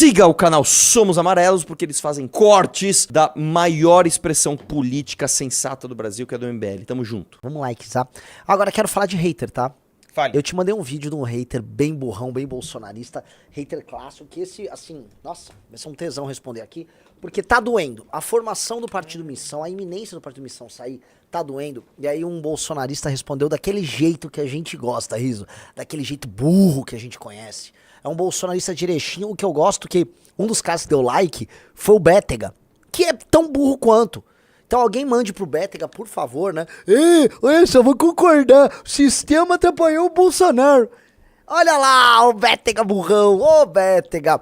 Siga o canal Somos Amarelos, porque eles fazem cortes da maior expressão política sensata do Brasil, que é do MBL. Tamo junto. Vamos like, tá? Agora quero falar de hater, tá? Fale. Eu te mandei um vídeo de um hater bem burrão, bem bolsonarista, hater clássico, que esse, assim, nossa, vai ser um tesão responder aqui, porque tá doendo. A formação do Partido Missão, a iminência do Partido Missão sair, tá doendo. E aí um bolsonarista respondeu daquele jeito que a gente gosta, Riso, daquele jeito burro que a gente conhece. É um bolsonarista direitinho, o que eu gosto, que um dos caras que deu like foi o Bétega, que é tão burro quanto. Então alguém mande pro Bétega, por favor, né? Olha só, vou concordar. O sistema atrapalhou o Bolsonaro. Olha lá, o Bétega burrão. Ô, Bétega.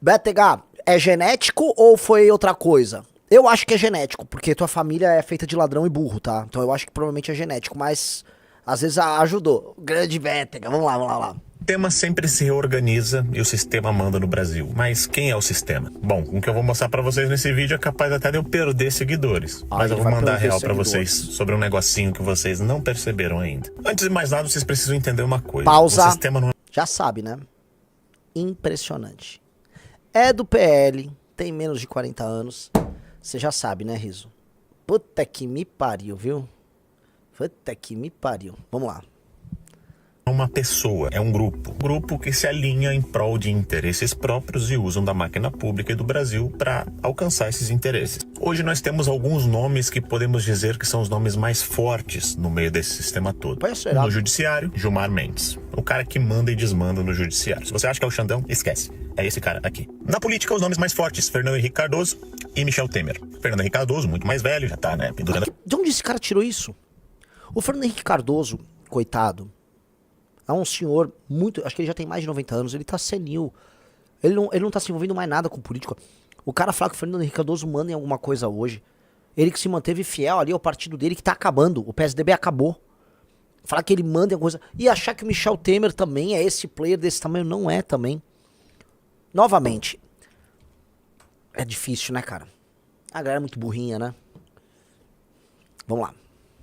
Bétega, é genético ou foi outra coisa? Eu acho que é genético, porque tua família é feita de ladrão e burro, tá? Então eu acho que provavelmente é genético, mas às vezes ajudou. Grande Bétega, vamos lá. O sistema sempre se reorganiza e o sistema manda no Brasil. Mas quem é o sistema? Bom, o que eu vou mostrar pra vocês nesse vídeo é capaz até de eu perder seguidores. Mas eu vou mandar real pra vocês sobre um negocinho que vocês não perceberam ainda. Antes de mais nada, vocês precisam entender uma coisa. Pausa. O sistema não é... Já sabe, né? Impressionante. É do PL, tem menos de 40 anos. Você já sabe, né, Riso? Puta que me pariu, viu? Puta que me pariu. Vamos lá. uma pessoa, é um grupo. Grupo que se alinha em prol de interesses próprios e usam da máquina pública e do Brasil para alcançar esses interesses. Hoje nós temos alguns nomes que podemos dizer que são os nomes mais fortes no meio desse sistema todo. No judiciário, Gilmar Mendes. O cara que manda e desmanda no judiciário. Se você acha que é o Xandão, esquece. É esse cara aqui. Na política, os nomes mais fortes, Fernando Henrique Cardoso e Michel Temer. Fernando Henrique Cardoso, muito mais velho, já tá, né, pendurando. De onde esse cara tirou isso? O Fernando Henrique Cardoso, coitado, é um senhor muito... Acho que ele já tem mais de 90 anos, ele tá senil. Ele não tá se envolvendo mais nada com política. O cara fala que o Fernando Henrique Cardoso manda em alguma coisa hoje. Ele que se manteve fiel ali ao partido dele que tá acabando. O PSDB acabou. Falar que ele manda em alguma coisa... E achar que o Michel Temer também é esse player desse tamanho, não é também. Novamente, é difícil, né, cara? A galera é muito burrinha, né? Vamos lá.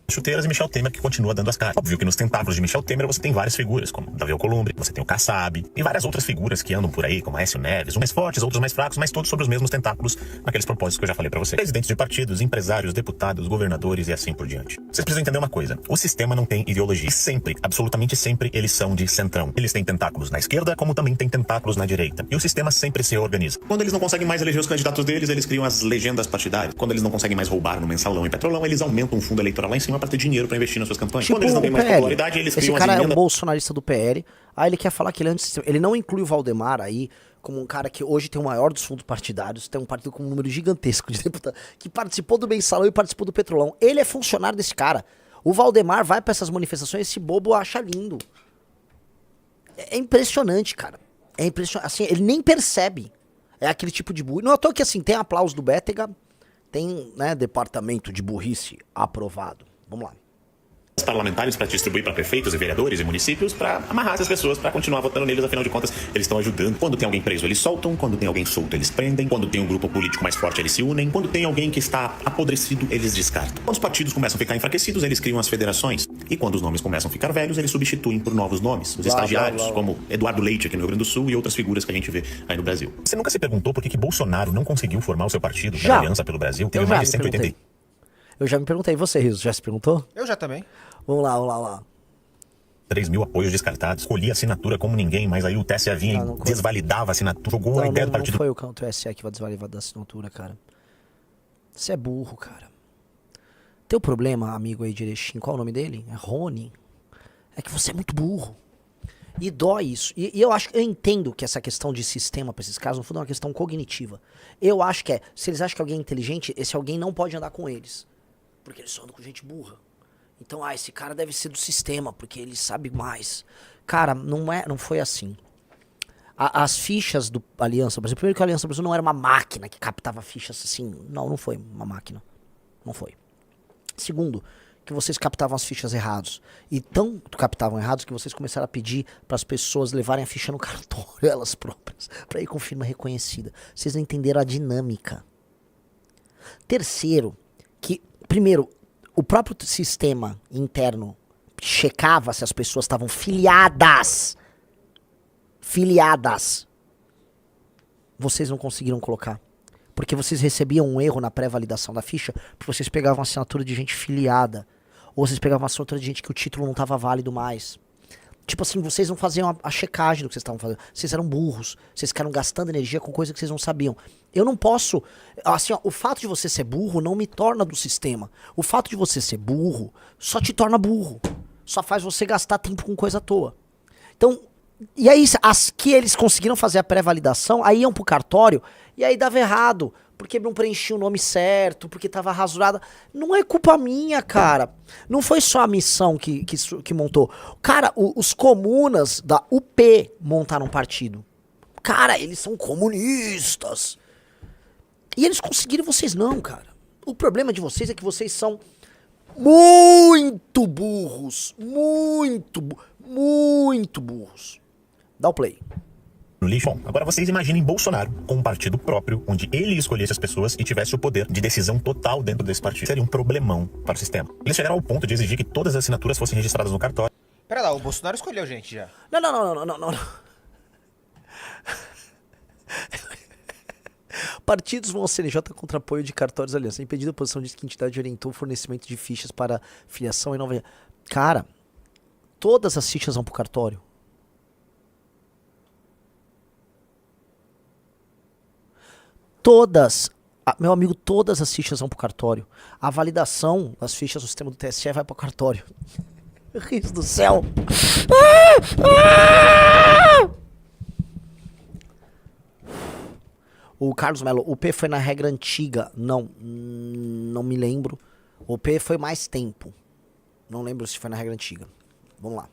Chuteiras e Michel Temer que continua dando as caras. Óbvio que nos tentáculos de Michel Temer você tem várias figuras, como Davi Alcolumbre, você tem o Kassab e várias outras figuras que andam por aí, como Aécio Neves, uns mais fortes, outros mais fracos, mas todos sobre os mesmos tentáculos naqueles propósitos que eu já falei pra vocês. Presidentes de partidos, empresários, deputados, governadores e assim por diante. Vocês precisam entender uma coisa, o sistema não tem ideologia. E sempre, absolutamente sempre, eles são de centrão. Eles têm tentáculos na esquerda, como também tem tentáculos na direita. E o sistema sempre se reorganiza. Quando eles não conseguem mais eleger os candidatos deles, eles criam as legendas partidárias. Quando eles não conseguem mais roubar no Mensalão e Petrolão, eles aumentam um fundo eleitoral lá em cima pra ter dinheiro pra investir nas suas campanhas. Tipo, quando eles não têm mais popularidade, eles criam esse cara as é um emendas... bolsonarista do PL. Aí ele quer falar que ele é antissistema. Ele não inclui o Valdemar aí como um cara que hoje tem o maior dos fundos partidários, tem um partido com um número gigantesco de deputados, que participou do Mensalão e participou do Petrolão. Ele é funcionário desse cara. O Valdemar vai pra essas manifestações, esse bobo acha lindo. É impressionante, cara. É impressionante. Assim, ele nem percebe. É aquele tipo de burro. Não é à toa que assim, tem aplauso do Bétega, tem, né, departamento de burrice aprovado. Vamos lá. parlamentares para distribuir para prefeitos e vereadores e municípios para amarrar essas pessoas para continuar votando neles, afinal de contas eles estão ajudando. Quando tem alguém preso eles soltam, quando tem alguém solto eles prendem, quando tem um grupo político mais forte eles se unem, quando tem alguém que está apodrecido eles descartam. Quando os partidos começam a ficar enfraquecidos eles criam as federações e quando os nomes começam a ficar velhos eles substituem por novos nomes, os estagiários como Eduardo Leite aqui no Rio Grande do Sul e outras figuras que a gente vê aí no Brasil. Você nunca se perguntou por que Bolsonaro não conseguiu formar o seu partido da Aliança pelo Brasil? Teve mais de 180. Eu já me perguntei, e você, Riso, já se perguntou? Eu já também. Vamos lá. 3 mil apoios descartados, colhia assinatura como ninguém, mas aí o TSE vinha e desvalidava a assinatura, jogou a ideia do partido. Não foi o TSE que vai desvalidar da assinatura, cara. Você é burro, cara. Teu problema, amigo aí de Erechim, qual é o nome dele? É Rony. É que você é muito burro. E dói isso. E eu entendo que essa questão de sistema pra esses caras, no fundo, é uma questão cognitiva. Eu acho que se eles acham que alguém é inteligente, esse alguém não pode andar com eles. Porque eles só andam com gente burra. Então, esse cara deve ser do sistema, porque ele sabe mais. Cara, não foi assim. As fichas do Aliança Brasil, primeiro que a Aliança Brasil não era uma máquina que captava fichas assim. Não foi uma máquina. Não foi. Segundo, que vocês captavam as fichas errados. E tão captavam errados que vocês começaram a pedir para as pessoas levarem a ficha no cartório, elas próprias, para ir com firma reconhecida. Vocês não entenderam a dinâmica. Terceiro, que, primeiro, o próprio sistema interno checava se as pessoas estavam filiadas. Filiadas. vocês não conseguiram colocar? Porque vocês recebiam um erro na pré-validação da ficha, porque vocês pegavam assinatura de gente filiada, ou vocês pegavam assinatura de gente que o título não estava válido mais. Tipo assim, vocês não faziam a checagem do que vocês estavam fazendo. Vocês eram burros. Vocês ficaram gastando energia com coisa que vocês não sabiam. Eu não posso... Assim, ó, o fato de você ser burro não me torna do sistema. O fato de você ser burro só te torna burro. Só faz você gastar tempo com coisa à toa. Então, e aí, as que eles conseguiram fazer a pré-validação, aí iam pro cartório, e aí dava errado. Porque não preenchia o nome certo, porque tava rasurada. Não é culpa minha, cara. Não foi só a missão que montou. Cara, os comunas da UP montaram um partido. Cara, eles são comunistas. E eles conseguiram, vocês não, cara. O problema de vocês é que vocês são muito burros. Muito burros. Dá o play. No lixo. Bom, agora vocês imaginem Bolsonaro com um partido próprio, onde ele escolhesse as pessoas e tivesse o poder de decisão total dentro desse partido. Seria um problemão para o sistema. Eles chegaram ao ponto de exigir que todas as assinaturas fossem registradas no cartório. Pera lá, o Bolsonaro escolheu gente já. Não. Partidos vão ao CNJ contra apoio de cartórios da aliança. Impedida a oposição diz que a entidade orientou o fornecimento de fichas para filiação e nova... Cara, todas as fichas vão pro cartório. Todas, meu amigo, todas as fichas vão pro cartório. A validação das fichas do sistema do TSE vai pro cartório. Deus do céu. O Carlos Melo, o P foi na regra antiga? Não me lembro. O P foi mais tempo. Não lembro se foi na regra antiga. Vamos lá.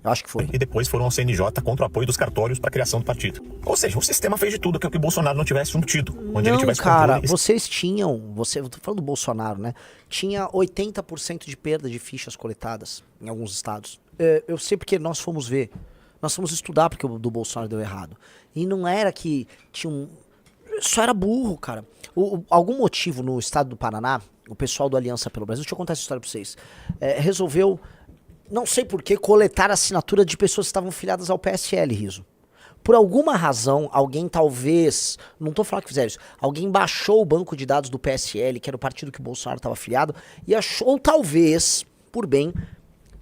Eu acho que foi. E depois foram ao CNJ contra o apoio dos cartórios para a criação do partido. Ou seja, o sistema fez de tudo que o Bolsonaro não tivesse um tido. Onde ele tivesse cara, controle. vocês tinham... eu tô falando do Bolsonaro, né? Tinha 80% de perda de fichas coletadas em alguns estados. Eu sei porque nós fomos ver. Nós fomos estudar porque o do Bolsonaro deu errado. E não era que tinha um... Só era burro, cara. Algum motivo no estado do Paraná, o pessoal do Aliança pelo Brasil, deixa eu contar essa história pra vocês, resolveu... Não sei por que coletar a assinatura de pessoas que estavam filiadas ao PSL, Riso. Por alguma razão, alguém talvez, não tô falando que fizeram isso, alguém baixou o banco de dados do PSL, que era o partido que o Bolsonaro estava filiado, e achou, ou talvez, por bem,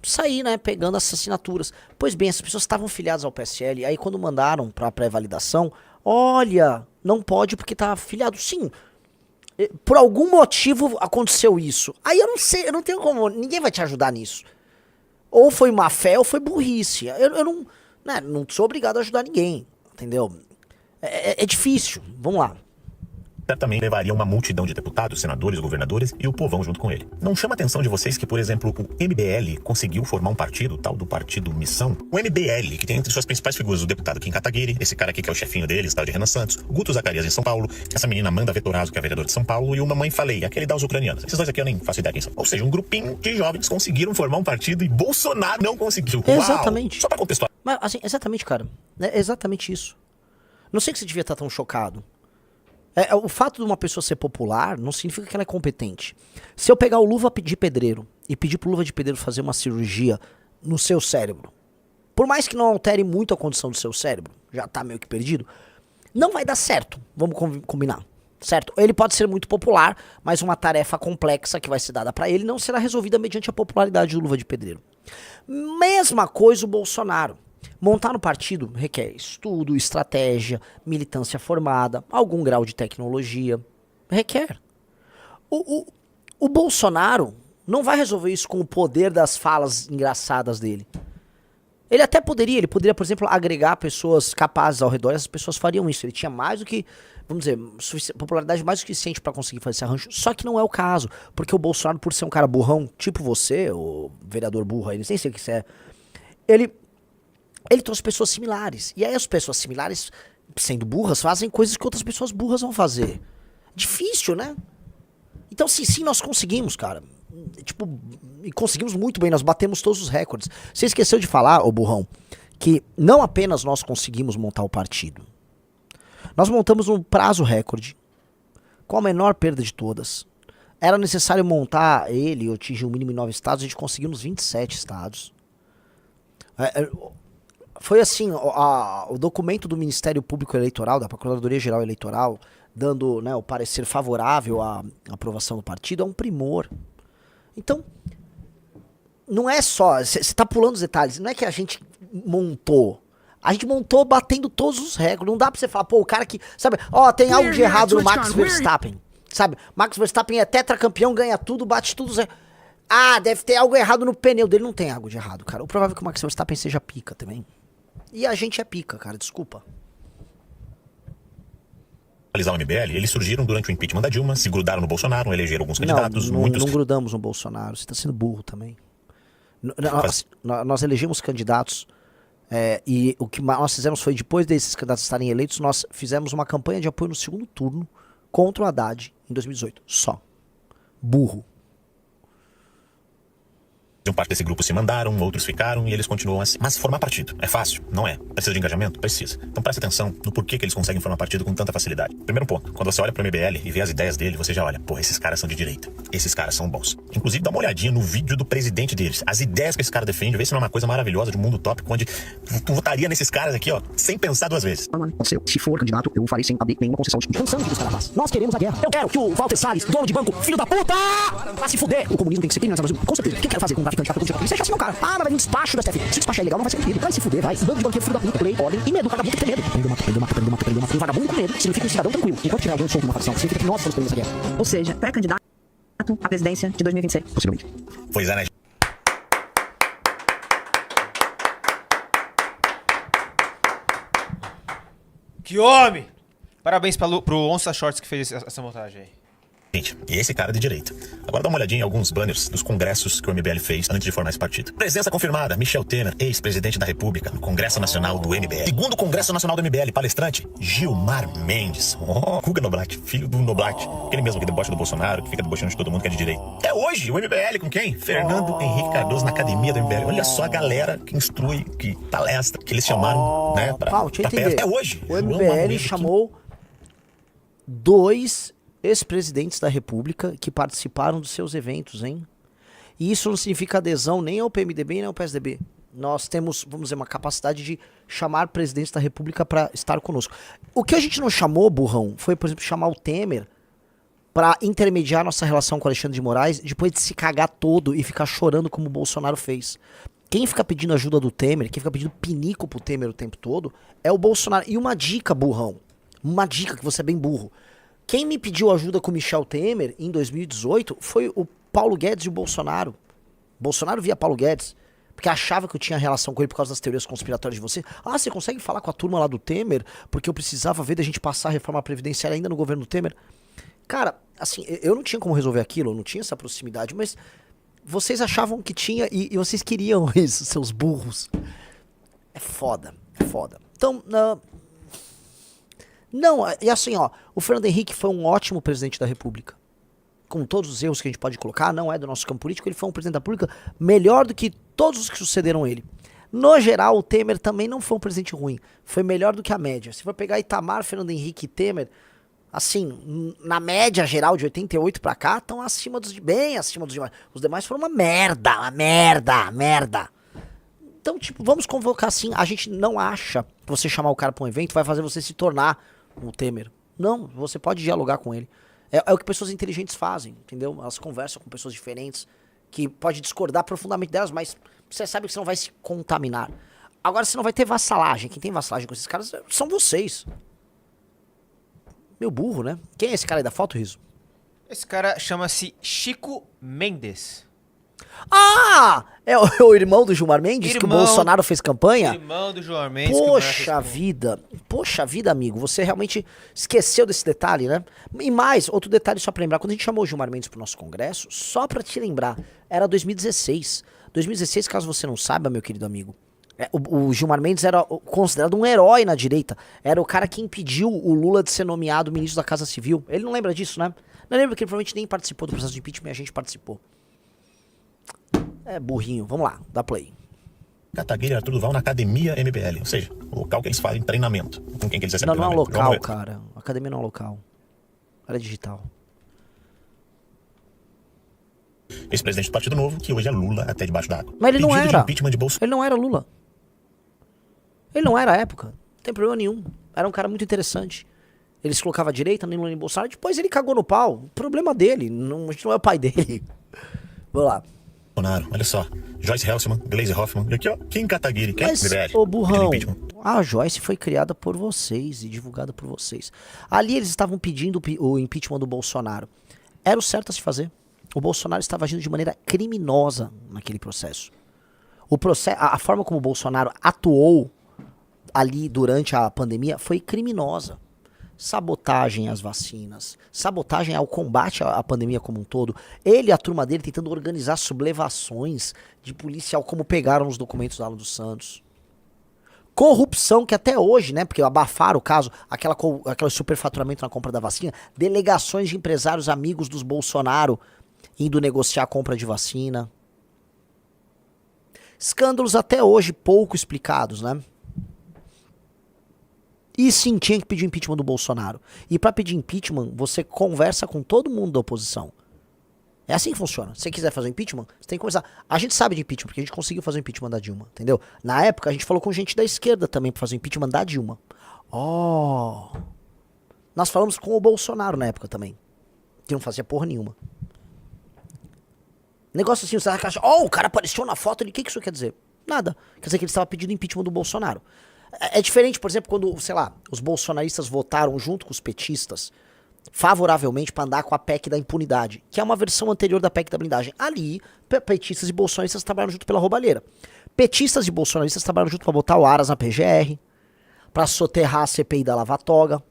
sair, né, pegando essas assinaturas. Pois bem, essas pessoas estavam filiadas ao PSL, aí quando mandaram pra pré-validação, olha, não pode porque tá filiado. Sim, por algum motivo aconteceu isso. Aí eu não sei, eu não tenho como, ninguém vai te ajudar nisso. Ou foi má fé ou foi burrice. Eu não sou obrigado a ajudar ninguém, entendeu? É difícil. Vamos lá. Certamente levaria uma multidão de deputados, senadores, governadores e o povão junto com ele. Não chama a atenção de vocês que, por exemplo, o MBL conseguiu formar um partido, tal do Partido Missão? O MBL, que tem entre suas principais figuras o deputado Kim Kataguiri, esse cara aqui que é o chefinho deles, tal de Renan Santos, Guto Zacarias em São Paulo, essa menina Amanda Vettorazzo, que é vereador de São Paulo, e o Mamãe Falei, aquele das ucranianas. Esses dois aqui eu nem faço ideia quem são. Ou seja, um grupinho de jovens conseguiram formar um partido e Bolsonaro não conseguiu. Uau! Exatamente. Só pra contextualizar. Mas, assim, exatamente, cara. É exatamente isso. Não sei que você devia estar tão chocado. O fato de uma pessoa ser popular não significa que ela é competente. Se eu pegar o Luva de Pedreiro e pedir pro Luva de Pedreiro fazer uma cirurgia no seu cérebro, por mais que não altere muito a condição do seu cérebro, já tá meio que perdido, não vai dar certo. Vamos combinar, certo? Ele pode ser muito popular, mas uma tarefa complexa que vai ser dada pra ele não será resolvida mediante a popularidade do Luva de Pedreiro. Mesma coisa o Bolsonaro. Montar no partido requer estudo, estratégia, militância formada, algum grau de tecnologia. Requer. O Bolsonaro não vai resolver isso com o poder das falas engraçadas dele. Ele até poderia, por exemplo, agregar pessoas capazes ao redor, e essas pessoas fariam isso. Ele tinha mais do que, vamos dizer, popularidade mais do que suficiente pra conseguir fazer esse arranjo. Só que não é o caso, porque o Bolsonaro, por ser um cara burrão, tipo você, o vereador burro aí, nem sei o que isso é, ele trouxe pessoas similares. E aí as pessoas similares, sendo burras, fazem coisas que outras pessoas burras vão fazer. Difícil, né? Então, sim, nós conseguimos, cara. Tipo, e conseguimos muito bem, nós batemos todos os recordes. Você esqueceu de falar, ô burrão, que não apenas nós conseguimos montar o partido. Nós montamos um prazo recorde, com a menor perda de todas. Era necessário montar ele, eu atingir o mínimo em 9 estados, a gente conseguiu nos 27 estados. Foi assim, o documento do Ministério Público Eleitoral, da Procuradoria Geral Eleitoral, dando, né, o parecer favorável à aprovação do partido, é um primor. Então, não é só, você tá pulando os detalhes, não é que a gente montou. A gente montou batendo todos os recordes. Não dá pra você falar, pô, o cara que, sabe, ó, tem algo de errado no Max Verstappen. Sabe, Max Verstappen é tetracampeão, ganha tudo, bate tudo. Ah, deve ter algo errado no pneu dele. Não tem algo de errado, cara. O provável é que o Max Verstappen seja pica também. E a gente é pica, cara, desculpa. Analisar o MBL, eles surgiram durante o impeachment da Dilma, se grudaram no Bolsonaro, elegeram alguns candidatos, muitos... Não grudamos no Bolsonaro, você tá sendo burro também. Nós elegemos candidatos, e o que nós fizemos foi, depois desses candidatos estarem eleitos, nós fizemos uma campanha de apoio no segundo turno contra o Haddad em 2018, só. Burro. Parte desse grupo se mandaram, outros ficaram e eles continuam assim. Mas formar partido é fácil? Não é. Precisa de engajamento? Precisa. Então presta atenção no porquê que eles conseguem formar partido com tanta facilidade. Primeiro ponto, quando você olha pro MBL e vê as ideias dele, você já olha, porra, esses caras são de direita. Esses caras são bons. Inclusive, dá uma olhadinha no vídeo do presidente deles. As ideias que esse cara defende, vê se não é uma coisa maravilhosa de um mundo utópico, onde tu votaria nesses caras aqui, ó, sem pensar duas vezes. Se for candidato, eu farei sem abrir nenhuma concessão de cansamos de buscar a paz. Nós queremos a guerra. Eu quero que o Walter Salles, dono de banco, filho da puta, vá se fuder. O comunismo tem que ser criminalizado no Brasil. Com certeza. O que eu quero fazer com um traficante de cartão? Você acha assim, meu cara? Ah, mas vai vir um despacho da STF. Se o despacho é ilegal, não vai ser cumprido. Vai se fuder, vai. Bando de banqueiro, filho da puta, lei, ordem e medo. Vagabundo tem medo. Prendeu uma. Um vagabundo com medo significa um cidadão tranquilo. Enquanto tiver alguém solto numa facção, significa que nós estamos perdendo essa guerra. Ou seja, pré-candidato à presidência de 2026. Possivelmente. Pois é, né? Que homem! Parabéns pro Onça Shorts que fez essa montagem aí. Gente, e esse cara de direita. Agora dá uma olhadinha em alguns banners dos congressos que o MBL fez antes de formar esse partido. Presença confirmada, Michel Temer, ex-presidente da República, no Congresso Nacional do MBL. Segundo Congresso Nacional do MBL, palestrante, Gilmar Mendes. Guga Noblat, filho do Noblat. Aquele mesmo que debocha do Bolsonaro, que fica debochando de todo mundo que é de direita. É hoje, o MBL com quem? Fernando Henrique Cardoso, na academia do MBL. Olha só a galera que instrui, que palestra, que eles chamaram, né, pra perto. É hoje. O MBL chamou 2 ex-presidentes da República que participaram dos seus eventos, hein? E isso não significa adesão nem ao PMDB nem ao PSDB. Nós temos, vamos dizer, uma capacidade de chamar presidentes da República para estar conosco. O que a gente não chamou, burrão, foi, por exemplo, chamar o Temer para intermediar nossa relação com o Alexandre de Moraes, depois de se cagar todo e ficar chorando como o Bolsonaro fez. Quem fica pedindo ajuda do Temer, quem fica pedindo pinico pro Temer o tempo todo, é o Bolsonaro. E uma dica, burrão, uma dica que você é bem burro. Quem me pediu ajuda com o Michel Temer em 2018 foi o Paulo Guedes e o Bolsonaro. Bolsonaro via Paulo Guedes, porque achava que eu tinha relação com ele por causa das teorias conspiratórias de você. Ah, você consegue falar com a turma lá do Temer? Porque eu precisava ver da gente passar a reforma previdenciária ainda no governo do Temer. Cara, assim, eu não tinha como resolver aquilo, eu não tinha essa proximidade, mas vocês achavam que tinha e vocês queriam isso, seus burros. É foda, é foda. Então, não, e assim, ó, o Fernando Henrique foi um ótimo presidente da República. Com todos os erros que a gente pode colocar, não é do nosso campo político, ele foi um presidente da República melhor do que todos os que sucederam ele. No geral, o Temer também não foi um presidente ruim, foi melhor do que a média. Se for pegar Itamar, Fernando Henrique e Temer, assim, na média geral de 88 pra cá, estão acima bem acima dos demais. Os demais foram uma merda. Então, tipo, vamos convocar assim, a gente não acha que você chamar o cara pra um evento vai fazer você se tornar o Temer. Não, você pode dialogar com ele. É o que pessoas inteligentes fazem, entendeu? Elas conversam com pessoas diferentes, que pode discordar profundamente delas, mas você sabe que você não vai se contaminar. Agora você não vai ter vassalagem. Quem tem vassalagem com esses caras são vocês. Meu burro, né? Quem é esse cara aí da foto, Riso? Esse cara chama-se Chico Mendes. Ah! É o irmão do Gilmar Mendes, que o Bolsonaro fez campanha? Irmão do Gilmar Mendes. Poxa vida, amigo. Você realmente esqueceu desse detalhe, né? E mais, outro detalhe só pra lembrar. Quando a gente chamou o Gilmar Mendes pro nosso congresso, só pra te lembrar, era 2016. 2016, caso você não saiba, meu querido amigo, o Gilmar Mendes era considerado um herói na direita. Era o cara que impediu o Lula de ser nomeado ministro da Casa Civil. Ele não lembra disso, né? Não lembra que ele provavelmente nem participou do processo de impeachment e a gente participou. É burrinho. Vamos lá, dá play. Catagueira e Arthur Duval na Academia MBL. Ou seja, o local que eles fazem treinamento. Com quem que eles recebem Não é um treinamento. local, cara. A academia não é um local. Ela é digital. Ex-presidente do Partido Novo, que hoje é Lula até debaixo d'água. Mas ele não Pedido de era. impeachment de Bolsonaro. Ele não era Lula. Ele não era à época, não tem problema nenhum. Era um cara muito interessante. Ele se colocava à direita, nem Lula nem Bolsonaro. Depois ele cagou no pau. Problema dele, não, a gente não é o pai dele. Vamos lá. Bolsonaro, olha só. Joyce Helseman, Gleisi Hoffmann, e aqui ó, Kim Kataguiri, quem? Mas, MBL. ô burrão, Pedindo impeachment. a Joyce foi criada por vocês e divulgada por vocês. Ali eles estavam pedindo o impeachment do Bolsonaro. Era o certo a se fazer. O Bolsonaro estava agindo de maneira criminosa naquele processo. A forma como o Bolsonaro atuou ali durante a pandemia foi criminosa. Sabotagem às vacinas, sabotagem ao combate à pandemia como um todo. Ele e a turma dele tentando organizar sublevações de policial, como pegaram os documentos da Alan dos Santos. Corrupção que até hoje, né, porque abafaram o caso, aquele superfaturamento na compra da vacina, delegações de empresários amigos dos Bolsonaro indo negociar a compra de vacina. Escândalos até hoje pouco explicados, né? E sim, tinha que pedir impeachment do Bolsonaro. E pra pedir impeachment, você conversa com todo mundo da oposição. É assim que funciona. Se você quiser fazer um impeachment, você tem que conversar. A gente sabe de impeachment, porque a gente conseguiu fazer o impeachment da Dilma, entendeu? Na época, a gente falou com gente da esquerda também pra fazer o impeachment da Dilma. Nós falamos com o Bolsonaro na época também. Que não fazia porra nenhuma. Negócio assim, você acha, o cara apareceu na foto, o que isso quer dizer? Nada. Quer dizer que ele estava pedindo impeachment do Bolsonaro. É diferente, por exemplo, quando, sei lá, os bolsonaristas votaram junto com os petistas favoravelmente para andar com a PEC da impunidade, que é uma versão anterior da PEC da blindagem. Ali, petistas e bolsonaristas trabalharam junto pela roubalheira. Petistas e bolsonaristas trabalharam junto para botar o Aras na PGR, para soterrar a CPI da Lava Toga.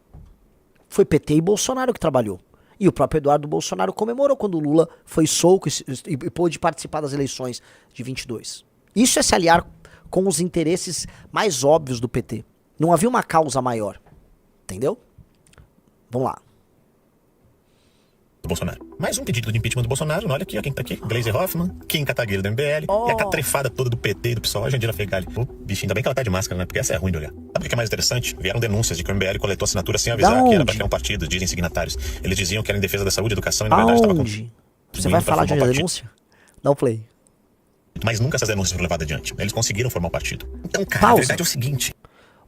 Foi PT e Bolsonaro que trabalhou. E o próprio Eduardo Bolsonaro comemorou quando o Lula foi solto e pôde participar das eleições de 22. Isso é se aliar com os interesses mais óbvios do PT. Não havia uma causa maior. Entendeu? Vamos lá. Do Bolsonaro. Mais um pedido de impeachment do Bolsonaro. Olha aqui, ó, quem tá aqui. Gleisi Hoffmann, Kim Kataguiri do MBL e a catrefada toda do PT e do PSOL, a Jandira Fegali. O bichinho, ainda bem que ela tá de máscara, né? Porque essa é ruim de olhar. Sabe o que é mais interessante? Vieram denúncias de que o MBL coletou assinatura sem avisar que era pra criar um partido, dizem signatários. Eles diziam que era em defesa da saúde, educação e na verdade estava com... Você vai falar de uma denúncia? Dá o play. Mas nunca essas denúncias foram levadas adiante. Eles conseguiram formar um partido. Então, cara, Pausa. a verdade é o seguinte.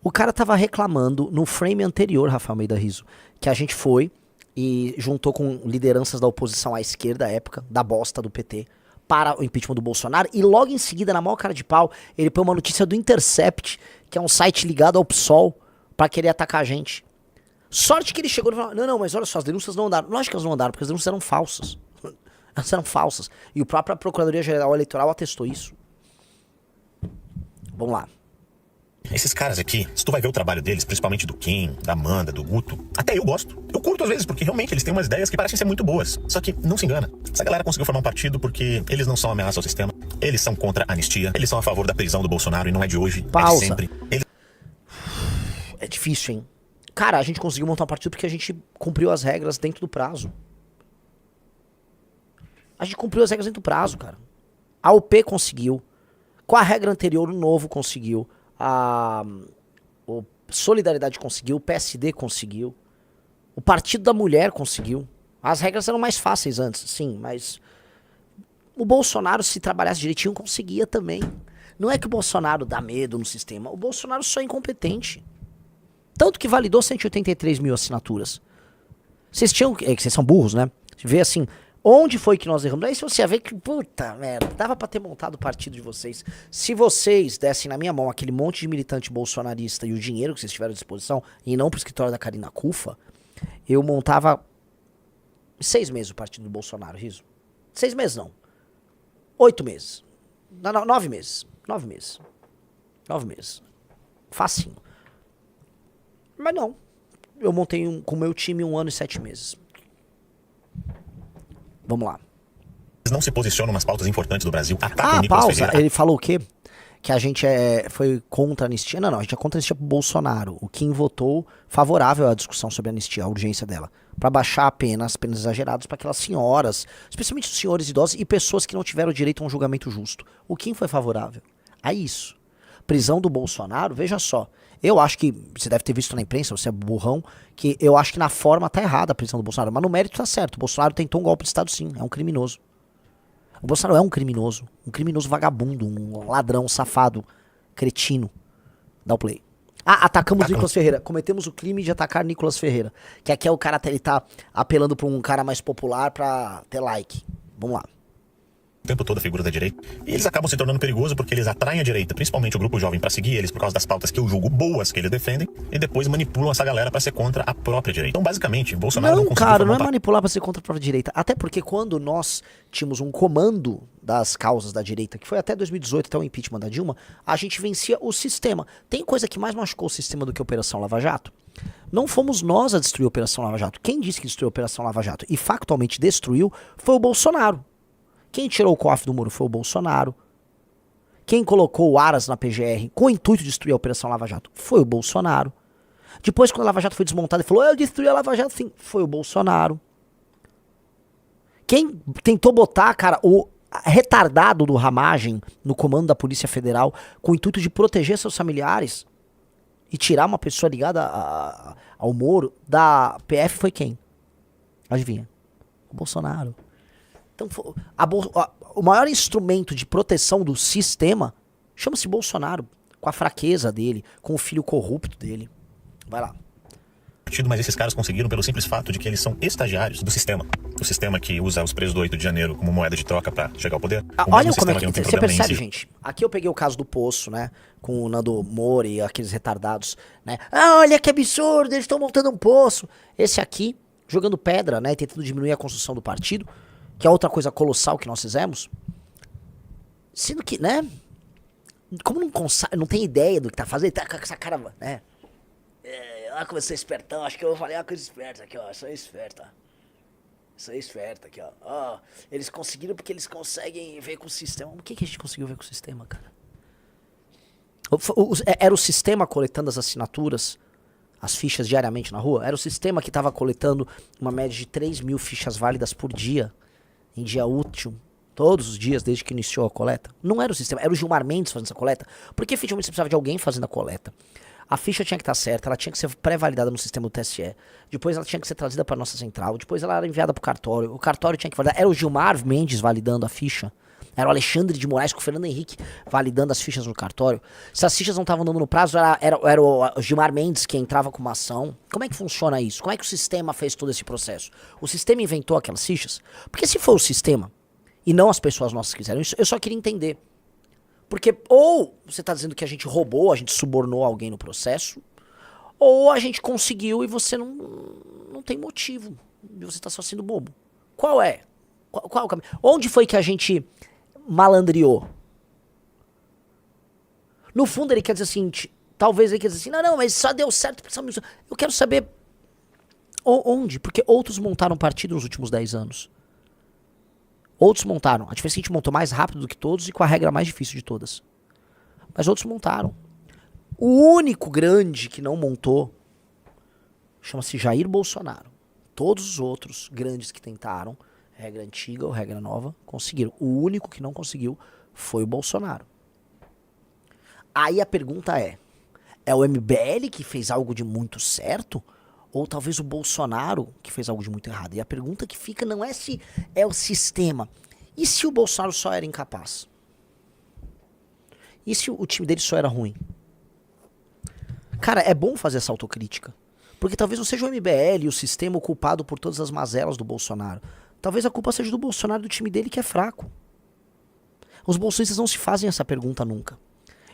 O cara tava reclamando no frame anterior, Rafael Almeida Rizzo, que a gente foi e juntou com lideranças da oposição à esquerda, à época, da bosta do PT, para o impeachment do Bolsonaro. E logo em seguida, na maior cara de pau, ele põe uma notícia do Intercept, que é um site ligado ao PSOL, pra querer atacar a gente. Sorte que ele chegou e falou, não, mas olha só, as denúncias não andaram. Lógico que elas não andaram, porque as denúncias eram falsas. Elas eram falsas. E o próprio Procuradoria-Geral Eleitoral atestou isso. Vamos lá. Esses caras aqui, se tu vai ver o trabalho deles, principalmente do Kim, da Amanda, do Guto, até eu gosto. Eu curto às vezes, porque realmente eles têm umas ideias que parecem ser muito boas. Só que, não se engana, essa galera conseguiu formar um partido porque eles não são ameaça ao sistema, eles são contra a anistia, eles são a favor da prisão do Bolsonaro e não é de hoje, Pausa. é de sempre. É difícil, hein? Cara, a gente conseguiu montar um partido porque a gente cumpriu as regras dentro do prazo. A gente cumpriu as regras dentro do prazo, cara. A UP conseguiu. Com a regra anterior, o Novo conseguiu. O Solidariedade conseguiu. O PSD conseguiu. O Partido da Mulher conseguiu. As regras eram mais fáceis antes, sim, mas... O Bolsonaro, se trabalhasse direitinho, conseguia também. Não é que o Bolsonaro dá medo no sistema. O Bolsonaro só é incompetente. Tanto que validou 183 mil assinaturas. Vocês tinham... É que vocês são burros, né? Você vê assim... Onde foi que nós erramos? Aí se você ia ver que, puta merda, dava pra ter montado o partido de vocês. Se vocês dessem na minha mão aquele monte de militante bolsonarista e o dinheiro que vocês tiveram à disposição, e não pro escritório da Karina Cufa, eu montava 6 meses o partido do Bolsonaro, Riso. 6 meses não. 8 meses. Não, 9 meses. 9 meses. 9 meses. Facinho. Mas não. Eu montei com o meu time 1 ano e 7 meses. Vamos lá. Eles não se posicionam nas pautas importantes do Brasil. Atacam o Nicolas pausa. Ferreira. Ele falou o quê? Que a gente foi contra a anistia. Não, a gente é contra a anistia pro Bolsonaro. O Kim votou favorável à discussão sobre a anistia, a urgência dela. Pra baixar a pena, as penas exageradas para aquelas senhoras, especialmente os senhores idosos e pessoas que não tiveram direito a um julgamento justo. O Kim foi favorável a isso. Prisão do Bolsonaro, veja só. Eu acho que, você deve ter visto na imprensa, você é burrão, que eu acho que na forma tá errada a prisão do Bolsonaro, mas no mérito tá certo. O Bolsonaro tentou um golpe de Estado sim, é um criminoso. O Bolsonaro é um criminoso vagabundo, um ladrão, safado, cretino. Dá o play. Atacamos Nicolas Ferreira. Cometemos o crime de atacar Nicolas Ferreira. Que aqui é o cara, ele tá apelando pra um cara mais popular pra ter like. Vamos lá. O tempo todo a figura da direita. E eles acabam se tornando perigosos porque eles atraem a direita, principalmente o grupo jovem, pra seguir eles por causa das pautas que eu julgo boas que eles defendem, e depois manipulam essa galera pra ser contra a própria direita. Então, basicamente, Bolsonaro não conseguiu cara, não é formar manipular pra ser contra a própria direita. Até porque quando nós tínhamos um comando das causas da direita, que foi até 2018, até o impeachment da Dilma, a gente vencia o sistema. Tem coisa que mais machucou o sistema do que a Operação Lava Jato? Não fomos nós a destruir a Operação Lava Jato. Quem disse que destruiu a Operação Lava Jato e factualmente destruiu foi o Bolsonaro. Quem tirou o cofre do muro foi o Bolsonaro. Quem colocou o Aras na PGR com o intuito de destruir a Operação Lava Jato foi o Bolsonaro. Depois, quando a Lava Jato foi desmontada, ele falou, eu destruí a Lava Jato, sim, foi o Bolsonaro. Quem tentou botar, cara, o retardado do Ramagem no comando da Polícia Federal com o intuito de proteger seus familiares e tirar uma pessoa ligada ao Moro da PF foi quem? Adivinha? O Bolsonaro. Então, o maior instrumento de proteção do sistema chama-se Bolsonaro, com a fraqueza dele, com o filho corrupto dele. Vai lá. Mas esses caras conseguiram pelo simples fato de que eles são estagiários do sistema. O sistema que usa os presos do 8 de janeiro como moeda de troca pra chegar ao poder. Olha como é que você percebe, gente. Aqui eu peguei o caso do Poço, né? Com o Nando Moura e aqueles retardados, né? Olha que absurdo, eles estão montando um poço. Esse aqui, jogando pedra, né? Tentando diminuir a construção do partido, que é outra coisa colossal que nós fizemos. Sendo que, né? Como não tem ideia do que tá fazendo, tá com essa cara, né? Olha como eu sou espertão, acho que eu vou falar uma coisa esperta aqui, ó. Sou esperta. Sou esperta aqui, ó. Eles conseguiram porque eles conseguem ver com o sistema. O que a gente conseguiu ver com o sistema, cara? Era o sistema coletando as assinaturas, as fichas diariamente na rua? Era o sistema que estava coletando uma média de 3 mil fichas válidas por dia, em dia útil, todos os dias, desde que iniciou a coleta? Não era o sistema, era o Gilmar Mendes fazendo essa coleta, porque efetivamente você precisava de alguém fazendo a coleta. A ficha tinha que estar certa, ela tinha que ser pré-validada no sistema do TSE, depois ela tinha que ser trazida para nossa central, depois ela era enviada para o cartório tinha que validar, era o Gilmar Mendes validando a ficha, era o Alexandre de Moraes com o Fernando Henrique validando as fichas no cartório. Se as fichas não estavam dando no prazo, era o Gilmar Mendes que entrava com uma ação. Como é que funciona isso? Como é que o sistema fez todo esse processo? O sistema inventou aquelas fichas? Porque se for o sistema, e não as pessoas nossas que fizeram isso, eu só queria entender. Porque ou você está dizendo que a gente roubou, a gente subornou alguém no processo, ou a gente conseguiu e você não tem motivo. E você está só sendo bobo. Qual é? Qual é o caminho? Onde foi que a gente malandreou? No fundo ele quer dizer o seguinte, talvez ele quer dizer assim, não, mas só deu certo. Eu quero saber onde, porque outros montaram partido nos últimos 10 anos. Outros montaram. A diferença é que a gente montou mais rápido do que todos e com a regra mais difícil de todas. Mas outros montaram. O único grande que não montou chama-se Jair Bolsonaro. Todos os outros grandes que tentaram, regra antiga ou regra nova, conseguiram. O único que não conseguiu foi o Bolsonaro. Aí a pergunta é o MBL que fez algo de muito certo? Ou talvez o Bolsonaro que fez algo de muito errado? E a pergunta que fica não é se é o sistema. E se o Bolsonaro só era incapaz? E se o time dele só era ruim? Cara, é bom fazer essa autocrítica. Porque talvez não seja o MBL e o sistema o culpado por todas as mazelas do Bolsonaro. Talvez a culpa seja do Bolsonaro e do time dele que é fraco. Os bolsonistas não se fazem essa pergunta nunca.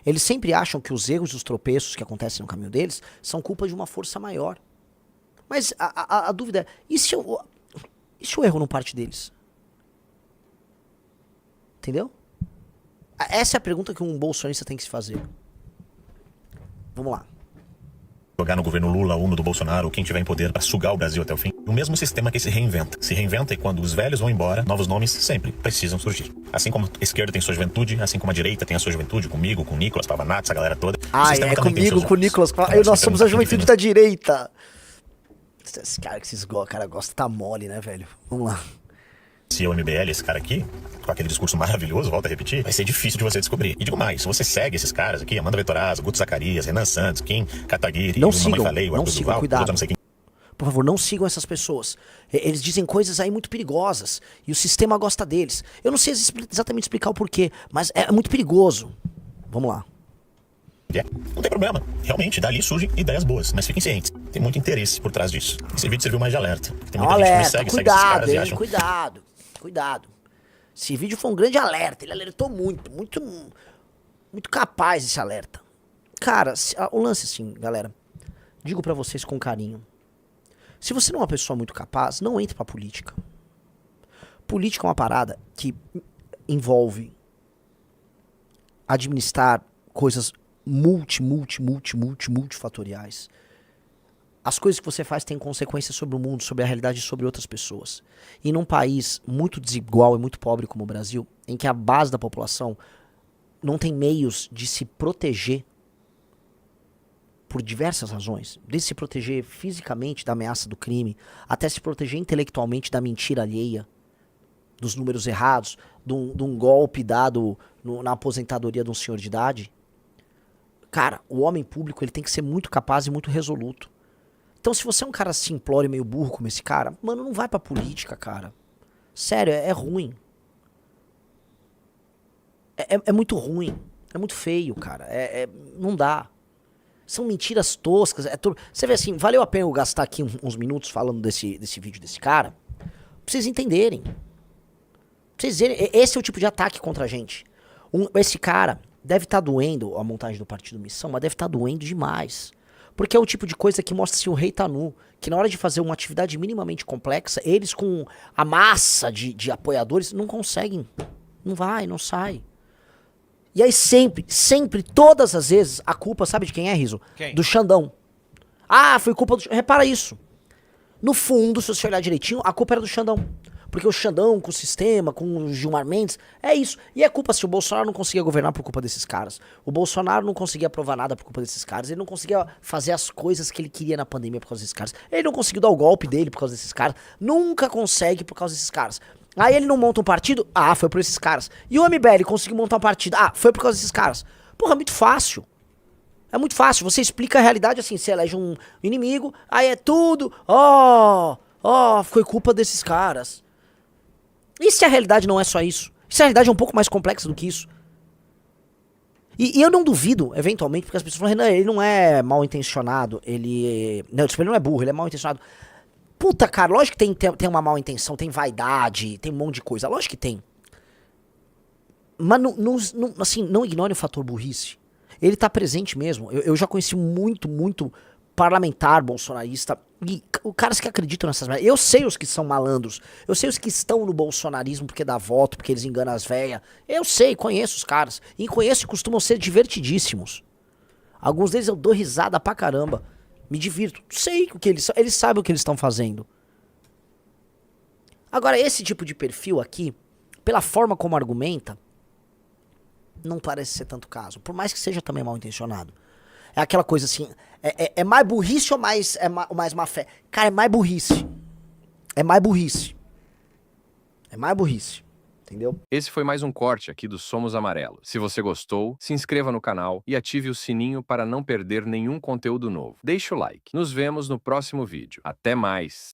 Eles sempre acham que os erros e os tropeços que acontecem no caminho deles são culpa de uma força maior. Mas a dúvida é, e se o erro não parte deles? Entendeu? Essa é a pergunta que um bolsonista tem que se fazer. Vamos lá. Jogar no governo Lula, Uno do Bolsonaro, quem tiver em poder para sugar o Brasil até o fim. O mesmo sistema que se reinventa. Se reinventa e quando os velhos vão embora, novos nomes sempre precisam surgir. Assim como a esquerda tem sua juventude, assim como a direita tem a sua juventude, comigo, com o Nicolas Pavanato, essa galera toda. Comigo, com o Nicolas Pavanato. Nós somos a juventude da direita. Esse cara que esses cara gosta tá mole, né, velho? Vamos lá. Se é o MBL, esse cara aqui, com aquele discurso maravilhoso, volta a repetir, vai ser difícil de você descobrir. E digo mais, se você segue esses caras aqui, Amanda Vetorazzo, Guto Zacarias, Renan Santos, Kim Kataguiri, não o sigam, Mamãe Falei, o não Arthur sigam, Duval, cuidado. não sei quem. Por favor, não sigam essas pessoas. Eles dizem coisas aí muito perigosas. E o sistema gosta deles. Eu não sei exatamente explicar o porquê, mas é muito perigoso. Vamos lá. Não tem problema. Realmente, dali surgem ideias boas, mas fiquem cientes. Tem muito interesse por trás disso. Esse vídeo serviu mais de alerta. Tem muita gente que me segue esses Cuidado, caras e hein? acham... Cuidado, cuidado. Esse vídeo foi um grande alerta. Ele alertou muito capaz esse alerta. Cara, o lance assim, galera, digo pra vocês com carinho. Se você não é uma pessoa muito capaz, não entre pra política. Política é uma parada que envolve administrar coisas multifatoriais. As coisas que você faz têm consequências sobre o mundo, sobre a realidade e sobre outras pessoas. E num país muito desigual e muito pobre como o Brasil, em que a base da população não tem meios de se proteger por diversas razões, desde se proteger fisicamente da ameaça do crime, até se proteger intelectualmente da mentira alheia, dos números errados, de um golpe dado na aposentadoria de um senhor de idade. Cara, o homem público ele tem que ser muito capaz e muito resoluto. Então se você é um cara simplório e meio burro como esse cara, mano, não vai pra política, cara. Sério, é ruim. É muito ruim. É muito feio, cara. Não dá. São mentiras toscas. Você vê assim, valeu a pena eu gastar aqui uns minutos falando desse vídeo desse cara? Pra vocês entenderem. Pra vocês verem. Esse é o tipo de ataque contra a gente. Esse cara deve estar doendo a montagem do Partido Missão, mas deve estar doendo demais. Porque é o tipo de coisa que mostra se o rei tá nu. Que na hora de fazer uma atividade minimamente complexa, eles com a massa de apoiadores não conseguem. Não vai, não sai. E aí sempre, todas as vezes, a culpa, sabe de quem é, Riso? Quem? Do Xandão. Ah, foi culpa do... Repara isso. No fundo, se você olhar direitinho, a culpa era do Xandão. Porque o Xandão, com o sistema, com o Gilmar Mendes, é isso. E é culpa se o Bolsonaro não conseguia governar por culpa desses caras. O Bolsonaro não conseguia aprovar nada por culpa desses caras. Ele não conseguia fazer as coisas que ele queria na pandemia por causa desses caras. Ele não conseguiu dar o golpe dele por causa desses caras. Nunca consegue por causa desses caras. Aí ele não monta um partido? Ah, foi por esses caras. E o MBL conseguiu montar um partido? Ah, foi por causa desses caras. Porra, é muito fácil. É muito fácil. Você explica a realidade assim, você elege um inimigo, aí é tudo, foi culpa desses caras. E se a realidade não é só isso? E se a realidade é um pouco mais complexa do que isso? E eu não duvido, eventualmente, porque as pessoas falam, Renan, ele não é mal intencionado, ele não é burro, ele é mal intencionado. Puta, cara, lógico que tem uma mal intenção, tem vaidade, tem um monte de coisa, lógico que tem. Mas não ignore o fator burrice. Ele tá presente mesmo. Eu já conheci muito parlamentar bolsonarista e caras que acreditam nessas merdas. Eu sei os que são malandros, eu sei os que estão no bolsonarismo porque dá voto, porque eles enganam as velhas. Eu sei, conheço os caras. E conheço e costumam ser divertidíssimos. Alguns deles eu dou risada pra caramba. Me divirto. Sei o que eles sabem o que eles estão fazendo. Agora, esse tipo de perfil aqui, pela forma como argumenta, não parece ser tanto caso. Por mais que seja também mal intencionado. É aquela coisa assim, é mais burrice ou mais má fé? Cara, é mais burrice. É mais burrice. É mais burrice. Entendeu? Esse foi mais um corte aqui do Somos Amarelo. Se você gostou, se inscreva no canal e ative o sininho para não perder nenhum conteúdo novo. Deixe o like. Nos vemos no próximo vídeo. Até mais!